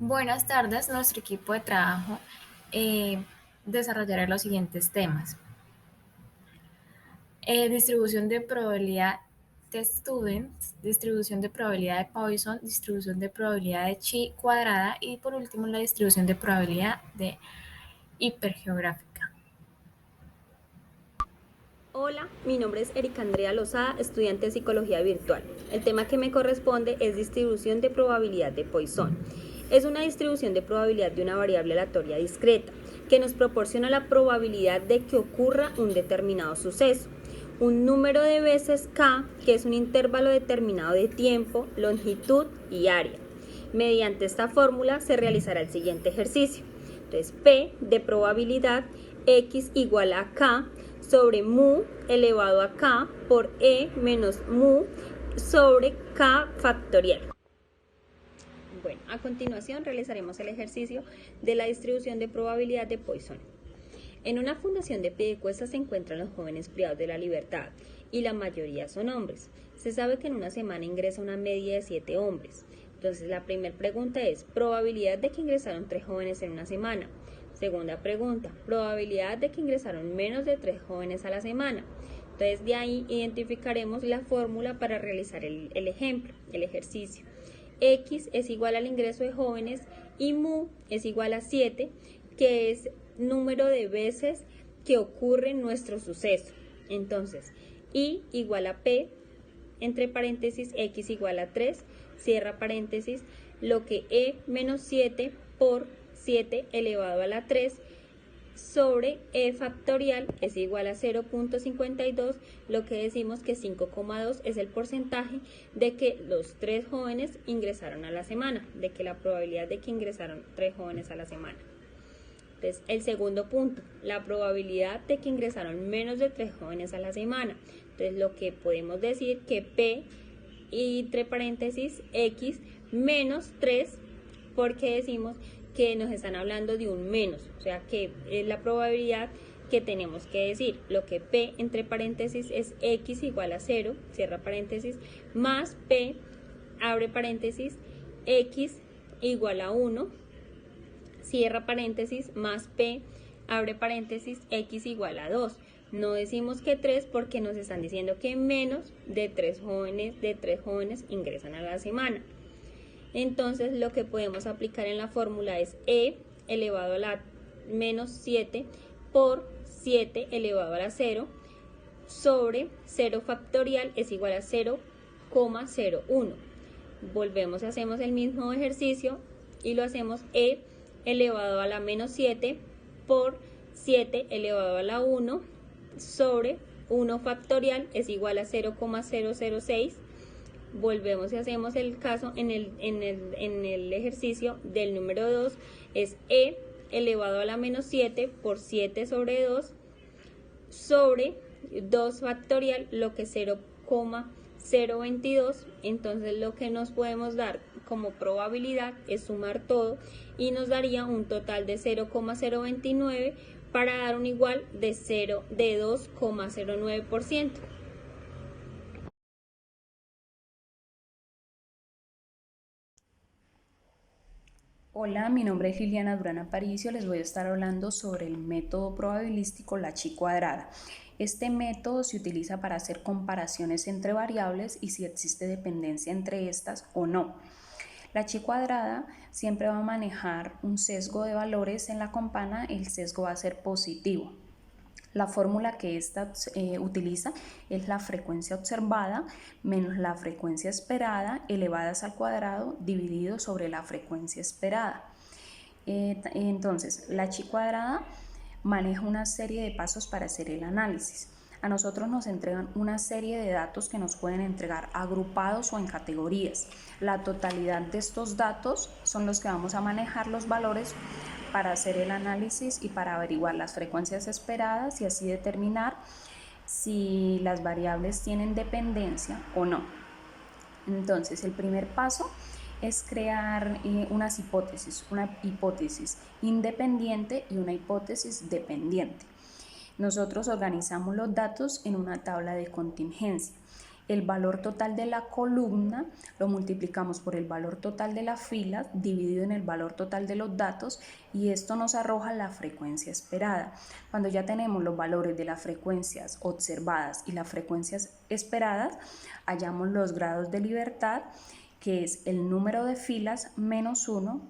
Buenas tardes, nuestro equipo de trabajo eh, desarrollará los siguientes temas. Distribución de probabilidad de Students, distribución de probabilidad de Poisson, distribución de probabilidad de Chi cuadrada y por último la distribución de probabilidad de hipergeográfica. Hola, mi nombre es Erika Andrea Lozada, estudiante de Psicología Virtual. El tema que me corresponde es distribución de probabilidad de Poisson. Es una distribución de probabilidad de una variable aleatoria discreta que nos proporciona la probabilidad de que ocurra un determinado suceso. Un número de veces k, que es un intervalo determinado de tiempo, longitud y área. Mediante esta fórmula se realizará el siguiente ejercicio. Entonces, P de probabilidad x igual a k sobre mu elevado a k por e menos mu sobre k factorial. Bueno, a continuación realizaremos el ejercicio de la distribución de probabilidad de Poisson. En una fundación de Piedecuesta se encuentran los jóvenes privados de la libertad y la mayoría son hombres. Se sabe que en una semana ingresa una media de 7 hombres. Entonces la primera pregunta es, probabilidad de que ingresaron 3 jóvenes en una semana. Segunda pregunta, probabilidad de que ingresaron menos de 3 jóvenes a la semana. Entonces de ahí identificaremos la fórmula para realizar el ejemplo, el ejercicio. X es igual al ingreso de jóvenes y mu es igual a 7, que es número de veces que ocurre nuestro suceso. Entonces, I igual a P, entre paréntesis, X igual a 3, cierra paréntesis, lo que E menos 7 por 7 elevado a la 3 sobre E factorial es igual a 0.52, lo que decimos que 5,2 es el porcentaje de que los 3 jóvenes ingresaron a la semana, de que la probabilidad de que ingresaron 3 jóvenes a la semana. Entonces, el segundo punto, la probabilidad de que ingresaron menos de 3 jóvenes a la semana. Entonces, lo que podemos decir que P, entre paréntesis, X menos 3, porque decimos que nos están hablando de un menos, o sea que es la probabilidad que tenemos que decir. Lo que P, entre paréntesis, es X igual a 0, cierra paréntesis, más P, abre paréntesis, X igual a 1, cierra paréntesis, más P, abre paréntesis, X igual a 2. No decimos que 3 porque nos están diciendo que menos de 3 jóvenes ingresan a la semana. Entonces lo que podemos aplicar en la fórmula es E elevado a la menos 7 por 7 elevado a la 0 sobre 0 factorial es igual a 0,01. Volvemos y hacemos el mismo ejercicio y lo hacemos E elevado a la menos 7 por 7 elevado a la 1 sobre 1 factorial es igual a 0,006. Volvemos y hacemos el caso en el ejercicio del número 2, es E elevado a la menos 7 por 7 sobre 2 sobre 2 factorial, lo que es 0,022. Entonces lo que nos podemos dar como probabilidad es sumar todo y nos daría un total de 0,029 para dar un igual de 2,09%. Hola, mi nombre es Liliana Durán Aparicio, les voy a estar hablando sobre el método probabilístico la chi cuadrada. Este método se utiliza para hacer comparaciones entre variables y si existe dependencia entre estas o no. La chi cuadrada siempre va a manejar un sesgo de valores en la campana, el sesgo va a ser positivo. La fórmula que esta utiliza es la frecuencia observada menos la frecuencia esperada elevadas al cuadrado dividido sobre la frecuencia esperada. Entonces, la chi cuadrada maneja una serie de pasos para hacer el análisis. A nosotros nos entregan una serie de datos que nos pueden entregar agrupados o en categorías. La totalidad de estos datos son los que vamos a manejar los valores para hacer el análisis y para averiguar las frecuencias esperadas y así determinar si las variables tienen dependencia o no. Entonces, el primer paso es crear una hipótesis independiente y una hipótesis dependiente. Nosotros organizamos los datos en una tabla de contingencia. el valor total de la columna lo multiplicamos por el valor total de la fila dividido en el valor total de los datos y esto nos arroja la frecuencia esperada. Cuando ya tenemos los valores de las frecuencias observadas y las frecuencias esperadas, hallamos los grados de libertad, que es el número de filas menos 1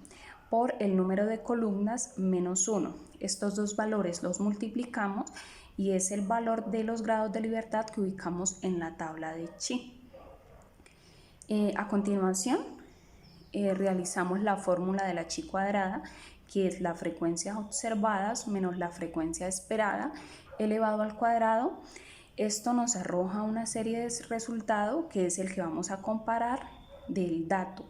por el número de columnas menos 1. Estos dos valores los multiplicamos y es el valor de los grados de libertad que ubicamos en la tabla de Chi. A continuación, realizamos la fórmula de la Chi cuadrada, que es las frecuencias observadas menos la frecuencia esperada elevado al cuadrado. Esto nos arroja una serie de resultados que es el que vamos a comparar del dato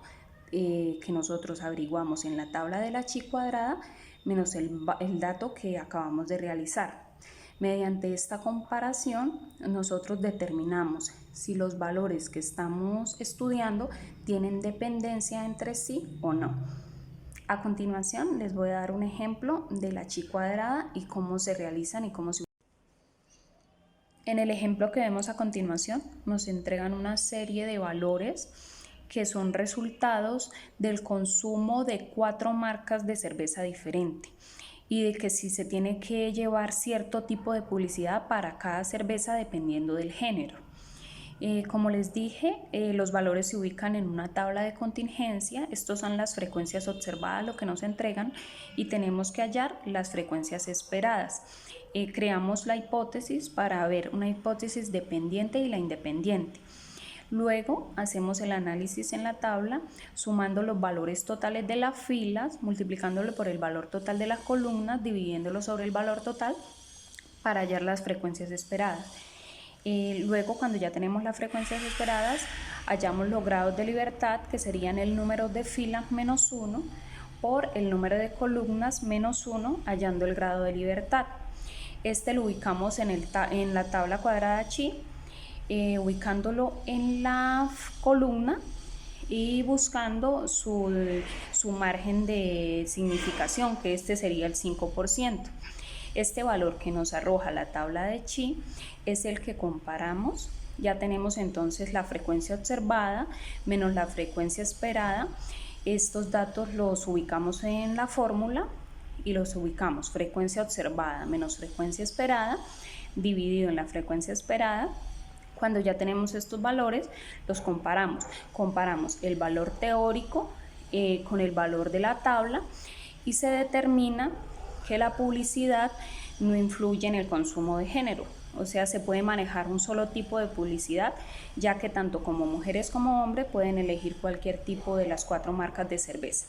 que nosotros averiguamos en la tabla de la Chi cuadrada menos el dato que acabamos de realizar. Mediante esta comparación, nosotros determinamos si los valores que estamos estudiando tienen dependencia entre sí o no. A continuación, les voy a dar un ejemplo de la Chi cuadrada y cómo se realizan y cómo se... En el ejemplo que vemos a continuación, nos entregan una serie de valores que son resultados del consumo de 4 marcas de cerveza diferente y de que si se tiene que llevar cierto tipo de publicidad para cada cerveza dependiendo del género. Como les dije, los valores se ubican en una tabla de contingencia. Estos son las frecuencias observadas, lo que nos entregan, y tenemos que hallar las frecuencias esperadas. Creamos la hipótesis para ver una hipótesis dependiente y la independiente. Luego hacemos el análisis en la tabla, sumando los valores totales de las filas, multiplicándolo por el valor total de las columnas, dividiéndolo sobre el valor total para hallar las frecuencias esperadas. Luego, cuando ya tenemos las frecuencias esperadas, hallamos los grados de libertad, que serían el número de filas menos 1 por el número de columnas menos 1, hallando el grado de libertad. Este lo ubicamos en la tabla cuadrada Chi, ubicándolo en la columna y buscando su margen de significación, que este sería el 5%. Este valor que nos arroja la tabla de Chi es el que comparamos. Ya tenemos entonces la frecuencia observada menos la frecuencia esperada. Estos datos los ubicamos en la fórmula y los ubicamos frecuencia observada menos frecuencia esperada dividido en la frecuencia esperada. Cuando ya tenemos estos valores, los comparamos. Comparamos el valor teórico con el valor de la tabla y se determina que la publicidad no influye en el consumo de género. O sea, se puede manejar un solo tipo de publicidad, ya que tanto como mujeres como hombres pueden elegir cualquier tipo de las 4 marcas de cerveza.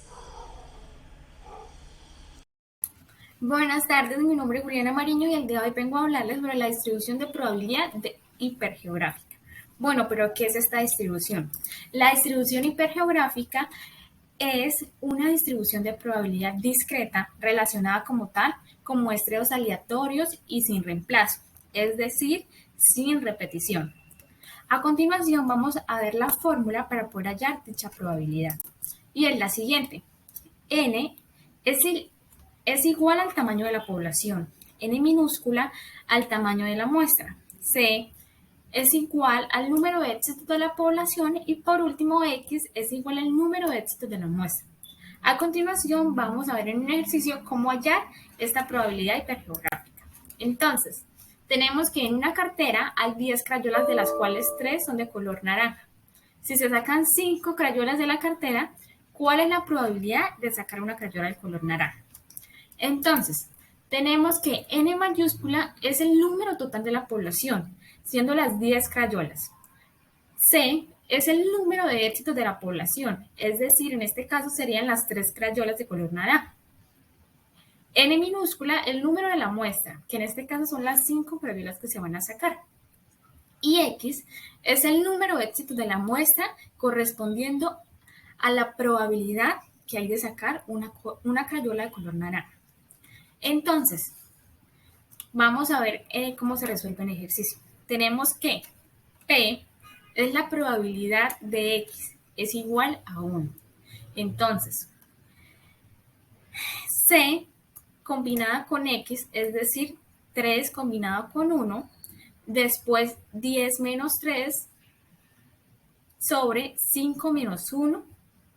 Buenas tardes, mi nombre es Juliana Mariño y el día de hoy vengo a hablarles sobre la distribución de probabilidad hipergeográfica. Bueno, pero ¿qué es esta distribución? La distribución hipergeográfica es una distribución de probabilidad discreta relacionada como tal con muestreos aleatorios y sin reemplazo, es decir, sin repetición. A continuación vamos a ver la fórmula para poder hallar dicha probabilidad. Y es la siguiente. N es igual al tamaño de la población, N minúscula al tamaño de la muestra, C es igual al número de éxitos de la población y por último X es igual al número de éxitos de la muestra. A continuación vamos a ver en un ejercicio cómo hallar esta probabilidad hipergeográfica. Entonces, tenemos que en una cartera hay 10 crayolas de las cuales 3 son de color naranja. Si se sacan 5 crayolas de la cartera, ¿cuál es la probabilidad de sacar una crayola de color naranja? Entonces, tenemos que N mayúscula es el número total de la población, siendo las 10 crayolas. C es el número de éxitos de la población, es decir, en este caso serían las 3 crayolas de color naranja. N minúscula, el número de la muestra, que en este caso son las 5 crayolas que se van a sacar. Y X es el número de éxitos de la muestra correspondiendo a la probabilidad que hay de sacar una crayola de color naranja. Entonces, vamos a ver cómo se resuelve el ejercicio. Tenemos que P es la probabilidad de X, es igual a 1. Entonces, C combinada con X, es decir, 3 combinado con 1, después 10 menos 3 sobre 5 menos 1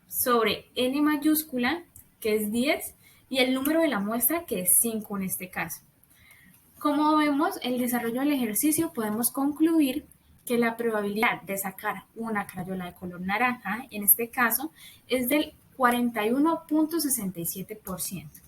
sobre n mayúscula, que es 10, y el número de la muestra, que es 5 en este caso. Como vemos, el desarrollo del ejercicio podemos concluir que la probabilidad de sacar una crayola de color naranja, en este caso, es del 41.67%.